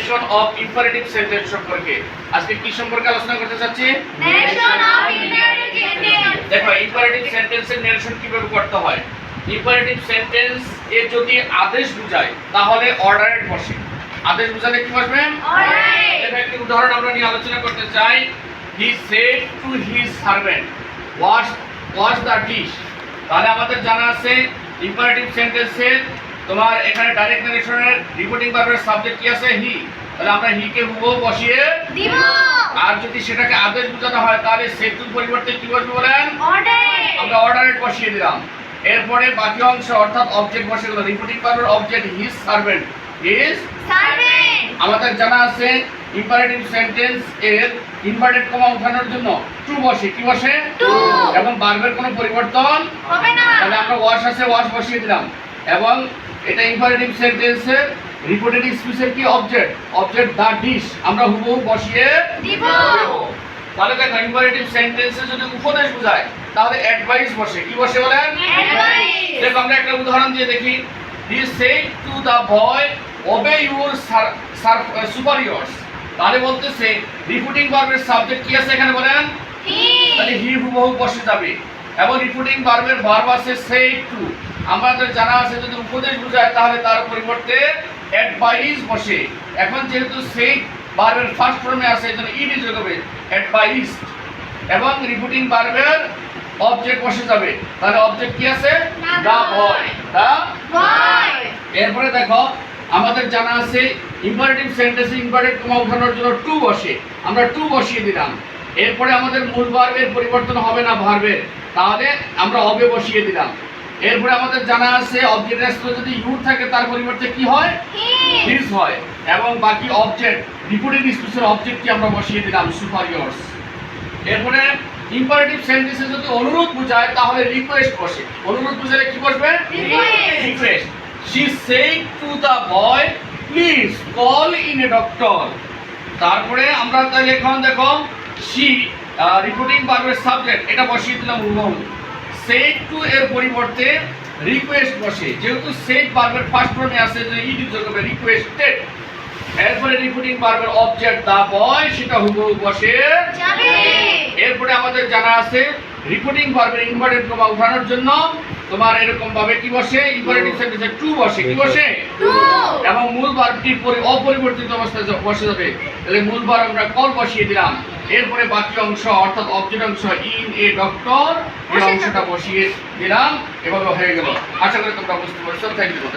Narration of imperative sentence সম্পর্কে আজকে কি সম্পর্কে আলোচনা করতে চাচ্ছি? Narration of imperative sentence. দেখো ইম্পারেটিভ সেন্টেন্সের ন্যারেশন কিভাবে করতে হয়। ইম্পারেটিভ সেন্টেন্স এ যদি আদেশ বোঝায় তাহলে অর্ডারেড বসে। আদেশ বোঝালে কি বসবে? অর্ডারেড। এর একটি উদাহরণ আমরা নিয়ে আলোচনা করতে চাই। হি said to his servant wash the dish. তাহলে আমাদের জানা আছে ইম্পারেটিভ সেন্টেন্সের তোমার এখানে ডাইরেক্ট ন্যারেশনের রিপোর্টিং ভার্বের সাবজেক্ট কি আছে? হি। তাহলে আমরা হি কে হুবহু বসিয়ে দিব। আর যদি সেটাকে আদেশ বোঝানো হয় তাহলে সেটুর পরিবর্তে কি বসবে বলেন? অর্ডারেড। আমরা অর্ডারেড বসিয়ে দিলাম। এরপরে বাকি অংশ অর্থাৎ অবজেক্ট বসে গেল। রিপোর্টিং ভার্বের object his servant. His servant. আমাদের জানা আছে ইম্পারেটিভ সেন্টেন্স এর ইনভার্টেড কমা উঠানোর জন্য টু বসে। কি বসে? টু। এবং ভার্বের কোনো পরিবর্তন হবে না। তাহলে আমরা ওয়াশ আছে ওয়াশ বসিয়ে দিলাম। এবং এটা ইম্পারেটিভ সেন্টেন্সের রিপোর্টেড স্পিচের কি অবজেক্ট দ্য ডিশ আমরা হুবহু বসিয়ে দিব। তাহলে দেখো ইম্পারেটিভ সেন্টেন্সে যদি উপদেশ বোঝায় তাহলে অ্যাডভাইস বসে। কি বসে বলেন? অ্যাডভাইস। দেখো আমরা একটা উদাহরণ দিয়ে দেখি। He said to the boy obey your superiors. তাহলে বলতেছে রিপোর্টিং ভার্বের সাবজেক্ট কি আছে এখানে বলেন? হি। তাহলে হি হুবহু বসে যাবে। এবং রিপোর্টিং ভার্বের ভার্ব আছে সেড টু। আমাদের জানা আছে যদি উপদেশ বোঝায় তাহলে তার পরিবর্তে অ্যাডভাইস বসে। এখন যেহেতু সেড ভার্বের ফার্স্ট ফর্মে আছে এজন্য ইট ইজ হবে অ্যাডভাইস। এবং রিপোর্টিং ভার্বের অবজেক্ট বসে যাবে। তাহলে অবজেক্ট কি আছে? দা বয়। দা বয়। এরপরে দেখো আমাদের জানা আছে ইম্পারেটিভ সেন্টেন্সে ইম্পারেটিভ কমা উঠানোর জন্য টু বসে। আমরা টু বসিয়ে দিলাম। এরপরে আমাদের মূল ভার্বের পরিবর্তন হবে না ভার্বের, তাহলে আমরা হবে বসিয়ে দিলাম। এরপরে আমাদের জানা আছে অবজেক্টের সাথে যদি ইউ থাকে তার পরিবর্তে কি হয়? হিজ হয়। এবং বাকি অবজেক্ট রিপোর্টেড স্পিচের অবজেক্টটি আমরা বসিয়ে দিলাম সুপারিয়র্স। এরপরে ইম্পারেটিভ সেন্টেন্সে যদি অনুরোধ বোঝায় তাহলে রিকোয়েস্ট বসে। অনুরোধ বোঝালে কি বসবে? Request. She said to the boy, please call in a doctor. তারপরে আমরা তাহলে এখন দেখো she রিপোর্টিং ভার্বের সাবজেক্ট এটা বসিয়ে দিলাম হুবহু। said to এর পরিবর্তে রিকোয়েস্ট বসে। যেহেতু said ভার্বের ফার্স্ট ফর্মে আছে যে ইট ইজ হবে রিকোয়েস্টেড। এরপরে রিপোর্টিং ভার্বের অবজেক্ট দা বয় সেটা হুবহু বসে যাবে। এরপরে আমাদের জানা আছে রিপোর্টিং ভার্বের ইনভার্টেড কমা উঠানোর জন্য তোমার এরকম ভাবে কি বসে? ইম্পারেটিভ সেন্টেন্সে টু বসে। কি বসে? টু। এবং মূল ভার্বটি অপরিবর্তিত অবস্থায় বসে যাবে। তাহলে মূল ভার্ব আমরা কল বসিয়ে দিলাম। এরপরে বাকি অংশ অর্থাৎ অবজেক্ট অংশ ইন এ ডক্টর এই অংশটা বসিয়ে দিলাম। এভাবে হয়ে গেল। আশা করি তোমরা বুঝতে পারছো। Thank you.